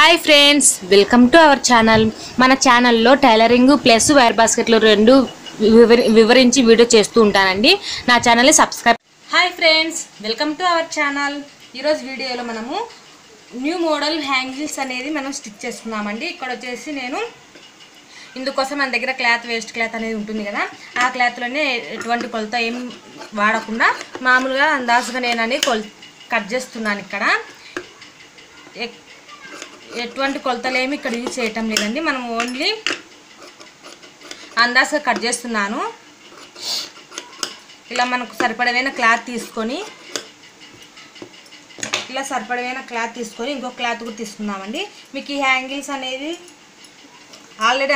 Hi friends, welcome to our channel. మన ఛానల్లో tailoring plus wire బాస్కెట్లు రెండు వివరించి వీడియో చేస్తూ ఉంటానండి. నా ఛానల్ని subscribe. Hi friends, welcome to our channel. ఈరోజు వీడియోలో మనము న్యూ మోడల్ హ్యాంగిల్స్ అనేది మనం స్టిచ్ చేసుకున్నామండి. ఇక్కడ వచ్చేసి నేను ఇందుకోసం మన దగ్గర క్లాత్ వేస్ట్ క్లాత్ అనేది ఉంటుంది కదా, ఆ క్లాత్లోనే ఎటువంటి కొలత ఏం వాడకుండా మామూలుగా అందాజుగా నేను అనేది కట్ చేస్తున్నాను. ఇక్కడ ఎటువంటి కొలతలేమి ఇక్కడ యూజ్ చేయటం లేదండి, మనం ఓన్లీ అందాజుగా కట్ చేస్తున్నాను. ఇలా మనకు సరిపడమైన క్లాత్ తీసుకొని ఇంకో క్లాత్ కూడా తీసుకున్నామండి. మీకు ఈ హ్యాంగిల్స్ అనేది ఆల్రెడీ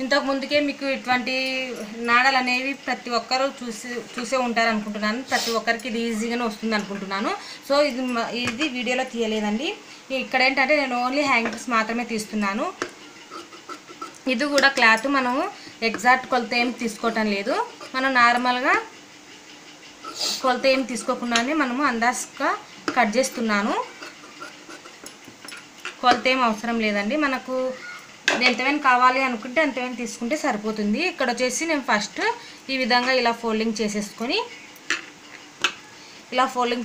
ఇంతకు ముందుకే మీకు ఇటువంటి నాడలు అనేవి ప్రతి ఒక్కరూ చూసే ఉంటారు అనుకుంటున్నాను. ప్రతి ఒక్కరికి ఇది ఈజీగానే వస్తుంది అనుకుంటున్నాను. సో ఇది వీడియోలో తీయలేదండి. ఇక్కడ ఏంటంటే నేను ఓన్లీ హ్యాంగిల్స్ మాత్రమే తీస్తున్నాను. ఇది కూడా క్లాత్ మనము ఎగ్జాక్ట్ కొలత ఏం తీసుకోవటం లేదు, మనం నార్మల్గా కొలత ఏం తీసుకోకుండానే మనము అందాజుగా కట్ చేస్తున్నాను. కొలత ఏం అవసరం లేదండి, మనకు ఎంతవైనా కావాలి అనుకుంటే అంతవైనా తీసుకుంటే సరిపోతుంది. ఇక్కడ వచ్చేసి నేను ఫస్ట్ ఈ విధంగా ఇలా ఫోల్డింగ్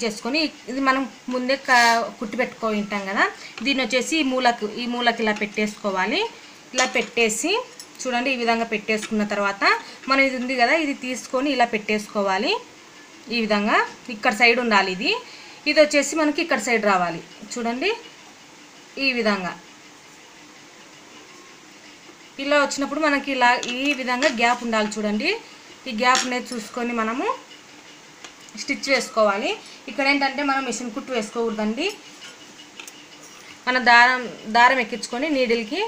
చేసుకొని ఇది మనం ముందే కుట్టి పెట్టుకొని ఉంటాం కదా, దీన్ని వచ్చేసి ఈ మూలకి ఇలా పెట్టేసుకోవాలి. ఇలా పెట్టేసి చూడండి, ఈ విధంగా పెట్టేసుకున్న తర్వాత మనం ఇది ఉంది కదా, ఇది తీసుకొని ఇలా పెట్టేసుకోవాలి. ఈ విధంగా ఇక్కడ సైడ్ ఉండాలి, ఇది వచ్చేసి మనకి ఇక్కడ సైడ్ రావాలి. చూడండి, ఈ విధంగా ఇలా వచ్చినప్పుడు మనకి ఇలా ఈ విధంగా గ్యాప్ ఉండాలి. చూడండి, ఈ గ్యాప్ అనేది చూసుకొని మనము స్టిచ్ వేసుకోవాలి. ఇక్కడ ఏంటంటే మనం మిషన్ కుట్టు వేసుకోకూడదండి, మన దారం ఎక్కించుకొని నీడిల్కి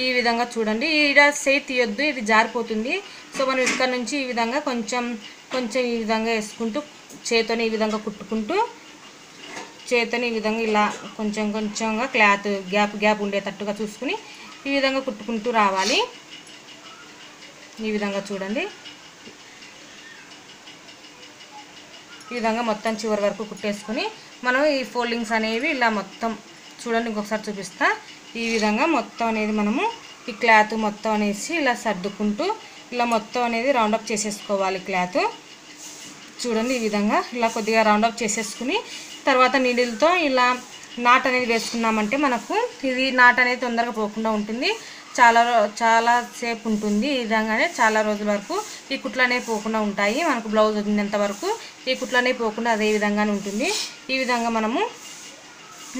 ఈ విధంగా చూడండి, ఇక్కడ చేయి తీయొద్దు, ఇది జారిపోతుంది. సో మనం ఇక్కడ నుంచి ఈ విధంగా కొంచెం ఈ విధంగా వేసుకుంటూ చేతోని ఈ విధంగా కుట్టుకుంటూ చేతోని ఈ విధంగా ఇలా కొంచెంగా క్లాత్ గ్యాప్ ఉండేటట్టుగా చూసుకుని ఈ విధంగా కుట్టుకుంటూ రావాలి. ఈ విధంగా చూడండి, ఈ విధంగా మొత్తం చివరి వరకు కుట్టేసుకొని మనం ఈ ఫోల్డింగ్స్ అనేవి ఇలా మొత్తం చూడండి, ఇంకొకసారి చూపిస్తా. ఈ విధంగా మొత్తం అనేది మనము ఈ క్లాత్ మొత్తం అనేసి ఇలా సర్దుకుంటూ ఇలా మొత్తం అనేది రౌండప్ చేసేసుకోవాలి. క్లాత్ చూడండి, ఈ విధంగా ఇలా కొద్దిగా రౌండప్ చేసేసుకుని తర్వాత నీడిల్తో ఇలా నాట్ అనేది వేసుకున్నామంటే మనకు ఇది నాట్ అనేది తొందరగా పోకుండా ఉంటుంది, చాలా సేపు ఉంటుంది. ఈ విధంగానే చాలా రోజుల వరకు ఈ కుట్లు అనేవి పోకుండా ఉంటాయి. మనకు బ్లౌజ్ వదిలేంత వరకు ఈ కుట్లు అనేవి పోకుండా అదే విధంగానే ఉంటుంది. ఈ విధంగా మనము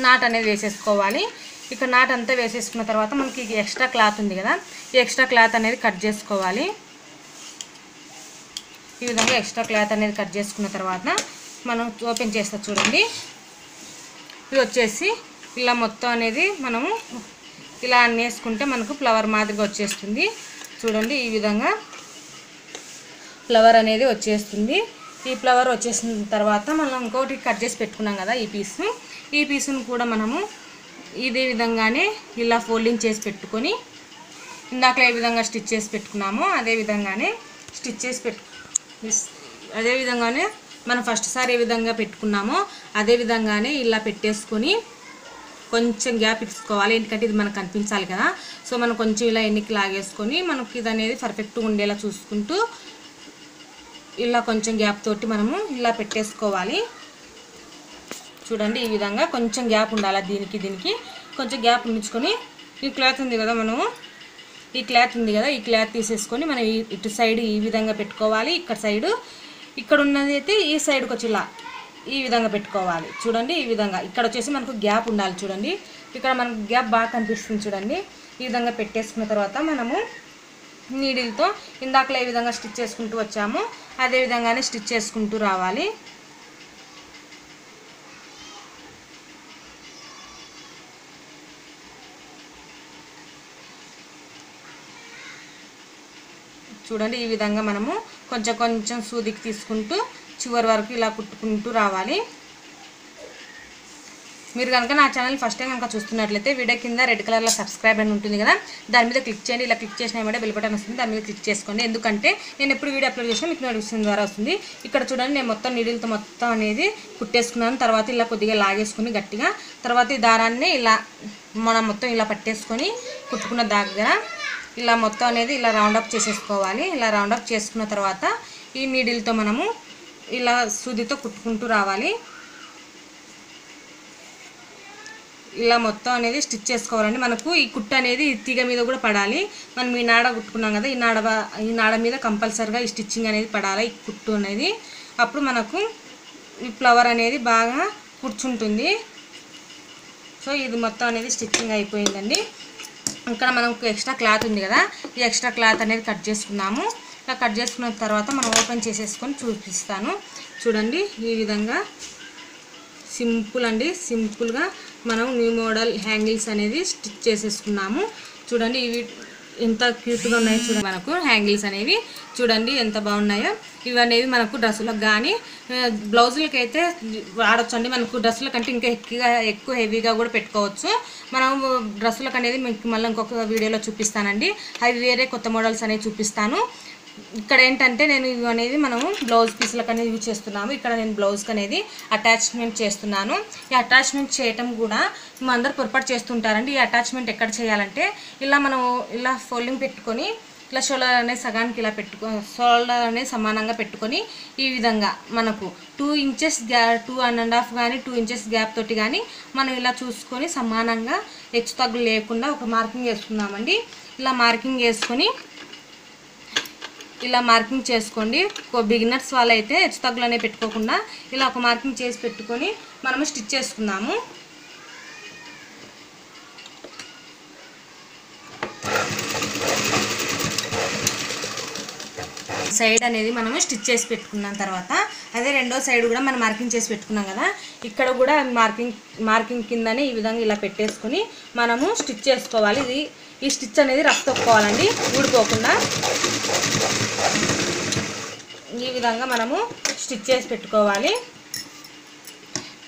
నాట్ అనేది వేసేసుకోవాలి. ఇక నాట్ అంతా వేసేసుకున్న తర్వాత మనకి ఎక్స్ట్రా క్లాత్ ఉంది కదా, ఈ ఎక్స్ట్రా క్లాత్ అనేది కట్ చేసుకోవాలి. ఈ విధంగా ఎక్స్ట్రా క్లాత్ అనేది కట్ చేసుకున్న తర్వాత మనం ఓపెన్ చేస్తా. చూడండి, ఇది వచ్చేసి ఇలా మొత్తం అనేది మనము ఇలా అన్నేసుకుంటే మనకు ఫ్లవర్ మాదిరిగా వచ్చేస్తుంది. చూడండి, ఈ విధంగా ఫ్లవర్ అనేది వచ్చేస్తుంది. ఈ ఫ్లవర్ వచ్చేసిన తర్వాత మనం ఇంకోటి కట్ చేసి పెట్టుకున్నాం కదా, ఈ పీసును కూడా మనము ఇదే విధంగానే ఇలా ఫోల్డింగ్ చేసి పెట్టుకొని ఇందాక ఏ విధంగా స్టిచ్ చేసి పెట్టుకున్నామో అదే విధంగానే మనం ఫస్ట్ సారి ఏ విధంగా పెట్టుకున్నామో అదే విధంగానే ఇలా పెట్టేసుకొని కొంచెం గ్యాప్ ఇచ్చుకోవాలి, ఎందుకంటే ఇది మనకు కనిపించాలి కదా. సో మనం కొంచెం ఇలా ఎన్నికి లాగేసుకొని మనకి ఇది అనేది పర్ఫెక్ట్గా ఉండేలా చూసుకుంటూ ఇలా కొంచెం గ్యాప్ తోటి మనము ఇలా పెట్టేసుకోవాలి. చూడండి, ఈ విధంగా కొంచెం గ్యాప్ ఉండాలి, దీనికి కొంచెం గ్యాప్ ఉంచుకొని ఈ క్లాత్ ఉంది కదా, ఈ క్లాత్ తీసేసుకొని మనం ఇటు సైడ్ ఈ విధంగా పెట్టుకోవాలి. ఇక్కడ ఉన్నది అయితే ఈ సైడ్కి వచ్చి ఇలా ఈ విధంగా పెట్టుకోవాలి. చూడండి, ఈ విధంగా ఇక్కడ వచ్చేసి మనకు గ్యాప్ ఉండాలి. చూడండి, ఇక్కడ మనకు గ్యాప్ బాగా కనిపిస్తుంది. చూడండి, ఈ విధంగా పెట్టేసుకున్న తర్వాత మనము నీడిల్తో ఇందాకలో ఏ విధంగా స్టిచ్ చేసుకుంటూ వచ్చామో అదే విధంగానే స్టిచ్ చేసుకుంటూ రావాలి. చూడండి, ఈ విధంగా మనము కొంచెం సూదికి తీసుకుంటూ చివరి వరకు ఇలా కుట్టుకుంటూ రావాలి. మీరు కనుక నా ఛానల్ ఫస్ట్ టైం కనుక చూస్తున్నట్లయితే వీడియో కింద రెడ్ కలర్లో సబ్స్క్రైబ్ అని ఉంటుంది కదా, దాని మీద క్లిక్ చేయండి. ఇలా క్లిక్ చేసిన వెంటనే బెల్ బటన్ వస్తుంది, దాని మీద క్లిక్ చేసుకోండి. ఎందుకంటే నేను ఎప్పుడు వీడియో అప్లోడ్ చేసినా మీకు నోటిఫికేషన్ ద్వారా వస్తుంది. ఇక్కడ చూడండి, నేను మొత్తం నీడిల్తో మొత్తం అనేది కుట్టేసుకున్నాను. తర్వాత ఇలా కొద్దిగా లాగేసుకుని గట్టిగా, తర్వాత ఈ దారాన్ని ఇలా మనం మొత్తం ఇలా పట్టేసుకొని కుట్టుకున్న దగ్గర ఇలా మొత్తం అనేది ఇలా రౌండప్ చేసేసుకోవాలి. ఇలా రౌండప్ చేసుకున్న తర్వాత ఈ నీడిల్తో మనము ఇలా సూదితో కుట్టుకుంటూ రావాలి. ఇలా మొత్తం అనేది స్టిచ్ చేసుకోవాలండి. మనకు ఈ కుట్టు అనేది తీగ మీద కూడా పడాలి. మనం ఈ నాడ కుట్టుకున్నాం కదా, ఈ నాడ మీద కంపల్సరిగా ఈ స్టిచ్చింగ్ అనేది పడాలి, ఈ కుట్టు అనేది. అప్పుడు మనకు ఈ ఫ్లవర్ అనేది బాగా కూర్చుంటుంది. సో ఇది మొత్తం అనేది స్టిచ్చింగ్ అయిపోయిందండి. ఇక్కడ మనకు ఎక్స్ట్రా క్లాత్ ఉంది కదా, ఈ ఎక్స్ట్రా క్లాత్ అనేది కట్ చేసుకున్నాము. ఇలా కట్ చేసుకున్న తర్వాత మనం ఓపెన్ చేసేసుకొని చూపిస్తాను. చూడండి, ఈ విధంగా సింపుల్ అండి, సింపుల్గా మనం న్యూ మోడల్ హ్యాంగిల్స్ అనేది స్టిచ్ చేసేసుకున్నాము. చూడండి ఇవి ఎంత క్యూట్గా ఉన్నాయో చూడండి. మనకు హ్యాంగిల్స్ అనేవి చూడండి ఎంత బాగున్నాయో. ఇవి అనేవి మనకు డ్రెస్సులకు కానీ బ్లౌజులకి అయితే వాడచ్చు అండి. మనకు డ్రెస్సుల కంటే ఇంకా ఎక్కువ హెవీగా కూడా పెట్టుకోవచ్చు. మనం డ్రెస్సులకు అనేది మీకు మళ్ళీ ఇంకొక వీడియోలో చూపిస్తానండి. అవి వేరే కొత్త మోడల్స్ అనేవి చూపిస్తాను. ఇక్కడ ఏంటంటే నేను ఇవి అనేది మనము బ్లౌజ్ పీసులకు అనేది యూజ్ చేస్తున్నాము. ఇక్కడ నేను బ్లౌజ్కి అనేది అటాచ్మెంట్ చేస్తున్నాను. ఈ అటాచ్మెంట్ చేయటం కూడా మేము అందరు పొరపాటు చేస్తుంటారండి. ఈ అటాచ్మెంట్ ఎక్కడ చేయాలంటే ఇలా మనం ఇలా ఫోల్డింగ్ పెట్టుకొని ఇలా షోల్డర్ అనేది సగానికి ఇలా షోల్డర్ అనేది సమానంగా పెట్టుకొని ఈ విధంగా మనకు 2 ఇంచెస్ 2.5 కానీ 2 ఇంచెస్ గ్యాప్ తోటి కానీ మనం ఇలా చూసుకొని సమానంగా హెచ్చు తగ్గులు లేకుండా ఒక మార్కింగ్ వేసుకున్నామండి. ఇలా మార్కింగ్ వేసుకొని ఇలా మార్కింగ్ చేసుకోండి. బిగినర్స్ వాళ్ళైతే హెచ్చు తగ్గులు అనేవి పెట్టుకోకుండా ఇలా ఒక మార్కింగ్ చేసి పెట్టుకొని మనము స్టిచ్ చేసుకున్నాము. సైడ్ అనేది మనము స్టిచ్ చేసి పెట్టుకున్న తర్వాత అదే రెండో సైడ్ కూడా మనం మార్కింగ్ చేసి పెట్టుకున్నాం కదా, ఇక్కడ కూడా మార్కింగ్ కిందనే ఈ విధంగా ఇలా పెట్టేసుకొని మనము స్టిచ్ చేసుకోవాలి. ఈ స్టిచ్ అనేది రఫ్ తొక్కోవాలండి, ఊడిపోకుండా. ఈ విధంగా మనము స్టిచ్ చేసి పెట్టుకోవాలి.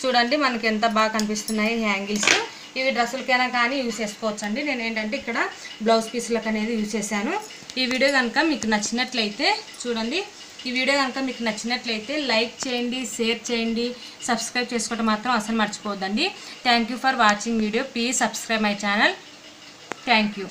చూడండి మనకి ఎంత బాగా కనిపిస్తున్నాయి హ్యాంగిల్స్. ఇవి డ్రెస్సులకైనా కానీ యూజ్ చేసుకోవచ్చు అండి. నేను ఏంటంటే ఇక్కడ బ్లౌజ్ పీసులకు అనేది యూజ్ చేశాను. ఈ వీడియో కనుక మీకు నచ్చినట్లయితే చూడండి, ఈ వీడియో కనుక మీకు నచ్చినట్లయితే లైక్ చేయండి, షేర్ చేయండి, సబ్స్క్రైబ్ చేసుకోవడం మాత్రం అసలు మర్చిపోవద్దండి. Thank you for watching video. Please subscribe my channel. Thank you.